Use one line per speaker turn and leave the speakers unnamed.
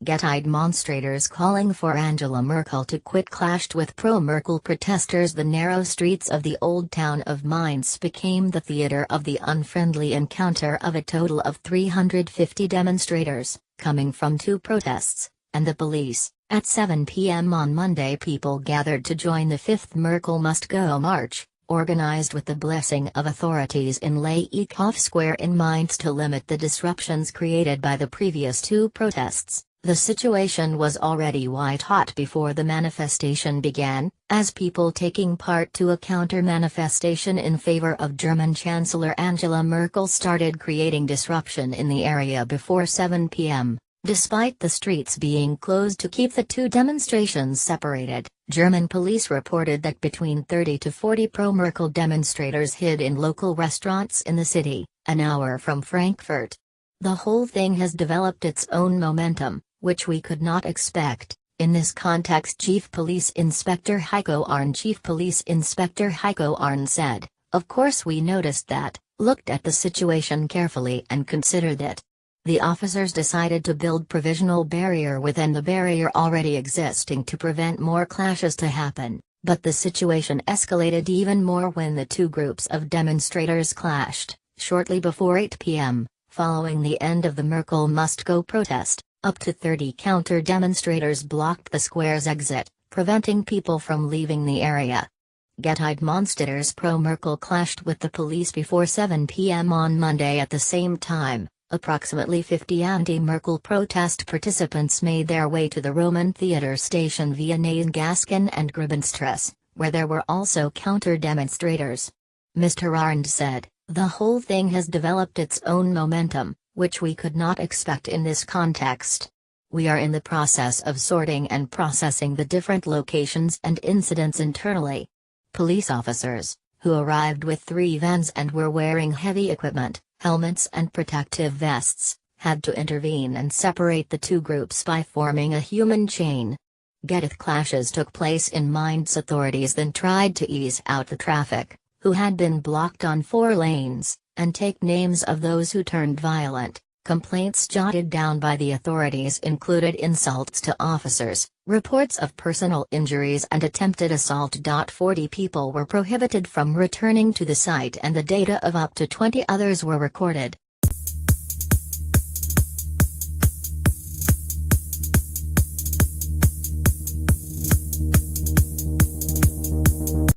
Demonstrators calling for Angela Merkel to quit clashed with pro-Merkel protesters. The narrow streets of the old town of Mainz became the theater of the unfriendly encounter of a total of 350 demonstrators, coming from two protests, and the police. At 7 p.m. on Monday, people gathered to join the 5th Merkel Must Go march, organized with the blessing of authorities in Laikoff Square in Mainz to limit the disruptions created by the previous two protests. The situation was already white-hot before the manifestation began, as people taking part to a counter-manifestation in favor of German Chancellor Angela Merkel started creating disruption in the area before 7 p.m. Despite the streets being closed to keep the two demonstrations separated, German police reported that between 30 to 40 pro-Merkel demonstrators hid in local restaurants in the city, an hour from Frankfurt. The whole thing has developed its own momentum, which we could not expect. In this context, Chief Police Inspector Heiko Arn said, "Of course we noticed that, looked at the situation carefully and considered it. The officers decided to build provisional barrier within the barrier already existing to prevent more clashes to happen, but the situation escalated even more when the two groups of demonstrators clashed, shortly before 8 p.m., following the end of the Merkel Must Go protest. Up to 30 counter-demonstrators blocked the square's exit, preventing people from leaving the area." Demonstrators pro-Merkel clashed with the police before 7 p.m. on Monday. At the same time, approximately 50 anti-Merkel protest participants made their way to the Roman theater station via Neuengasken and Grubenstrasse, where there were also counter-demonstrators. Mr. Arndt said, "The whole thing has developed its own momentum, which we could not expect in this context. We are in the process of sorting and processing the different locations and incidents internally." Police officers, who arrived with 3 vans and were wearing heavy equipment, helmets and protective vests, had to intervene and separate the two groups by forming a human chain. Clashes took place in Mainz. Authorities then tried to ease out the traffic, who had been blocked on 4 lanes, and take names of those who turned violent. Complaints jotted down by the authorities included insults to officers, reports of personal injuries and attempted assault. 40 people were prohibited from returning to the site and the data of up to 20 others were recorded.